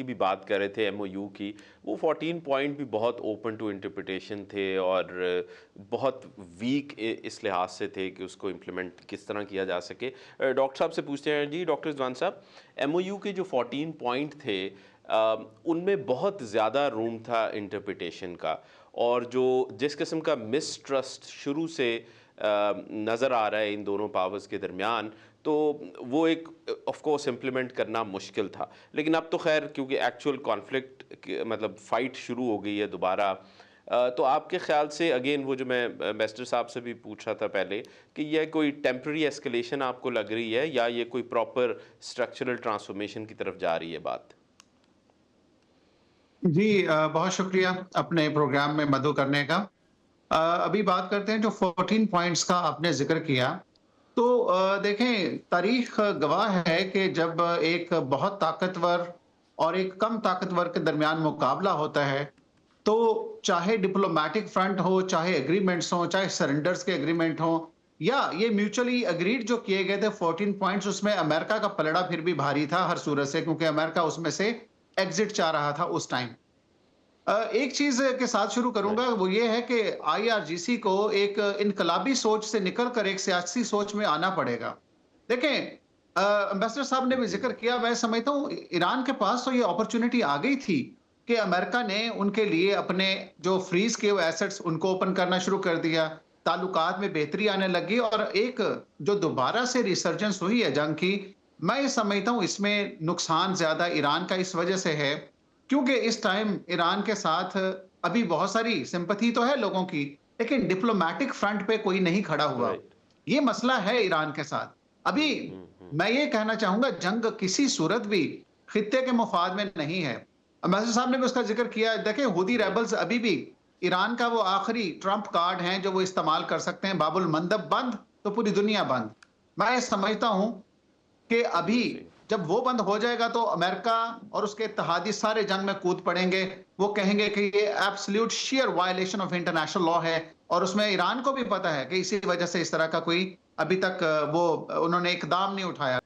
की भी बात कर रहे थे, एमओयू की, वो 14 पॉइंट भी बहुत ओपन टू इंटरप्रिटेशन थे और बहुत वीक इस लिहाज से थे कि उसको इम्प्लीमेंट किस तरह किया जा सके। डॉक्टर साहब से पूछते हैं जी, डॉक्टर रिजवान साहब, एमओयू के जो 14 पॉइंट थे उनमें बहुत ज़्यादा रूम था इंटरप्रिटेशन का, और जो जिस किस्म का मिसट्रस्ट शुरू से नज़र आ रहा है इन दोनों पावर्स के दरमियान, तो वो एक ऑफ कोर्स इम्प्लीमेंट करना मुश्किल था। लेकिन अब तो खैर क्योंकि एक्चुअल कॉन्फ्लिक्ट मतलब फ़ाइट शुरू हो गई है दोबारा, तो आपके ख़्याल से अगेन वो जो मैं एम्बेसडर साहब से भी पूछ रहा था पहले, कि यह कोई टेम्पररी एस्केलेशन आपको लग रही है या ये कोई प्रॉपर स्ट्रक्चरल ट्रांसफॉर्मेशन की तरफ जा रही है बात? जी बहुत शुक्रिया अपने प्रोग्राम में मदु करने का। अभी बात करते हैं जो 14 पॉइंट्स का आपने ज़िक्र किया, तो देखें तारीख़ गवाह है कि जब एक बहुत ताकतवर और एक कम ताकतवर के दरमियान मुकाबला होता है, तो चाहे डिप्लोमैटिक फ्रंट हो, चाहे एग्रीमेंट्स हों, चाहे सरेंडर्स के एग्रीमेंट हों, या ये म्यूचुअली एग्रीड जो किए गए थे 14 पॉइंट्स, उसमें अमेरिका का पलड़ा फिर भी भारी था हर सूरत से, क्योंकि अमेरिका उसमें से एग्ज़िट चाह रहा था उस टाइम। एक चीज़ के साथ शुरू करूँगा, राइट। वो ये है कि आईआरजीसी को एक इनकलाबी सोच से निकल कर एक सियासी सोच में आना पड़ेगा। देखें, एम्बेसडर साहब ने भी जी। ज़िक्र किया, मैं समझता हूँ ईरान के पास तो ये अपॉर्च्युनिटी आ गई थी कि अमेरिका ने उनके लिए अपने जो फ्रीज़ किए हुए एसेट्स उनको ओपन करना शुरू कर दिया, ताल्लुकात में बेहतरी आने लगी और एक जो दोबारा से रिसर्जेंस हुई है जंग की, मैं ये समझता हूँ इसमें नुकसान ज़्यादा ईरान का इस वजह से है, क्योंकि इस टाइम ईरान के साथ अभी बहुत सारी सिंपैथी तो है लोगों की, लेकिन डिप्लोमैटिक फ्रंट पे कोई नहीं खड़ा हुआ। राइट। ये मसला है ईरान के साथ। अभी मैं ये कहना चाहूँगा, जंग किसी सूरत भी खित्ते के मुफाद में नहीं है। अम्बासडर साहब ने भी उसका ज़िक्र किया। देखिए, हूथी राइट। रेबल्स अभी भी ईरान का वो आखिरी ट्रम्प कार्ड हैं जो वो इस्तेमाल कर सकते हैं। बाबुल मंदब बंद तो पूरी दुनिया बंद। मैं ये समझता हूँ कि अभी जी, जी। जब वो बंद हो जाएगा तो अमेरिका और उसके इत्तेहादी सारे जंग में कूद पड़ेंगे। वो कहेंगे कि ये absolute shear violation of international law है, और उसमें ईरान को भी पता है कि इसी वजह से इस तरह का कोई अभी तक वो उन्होंने इकदाम नहीं उठाया।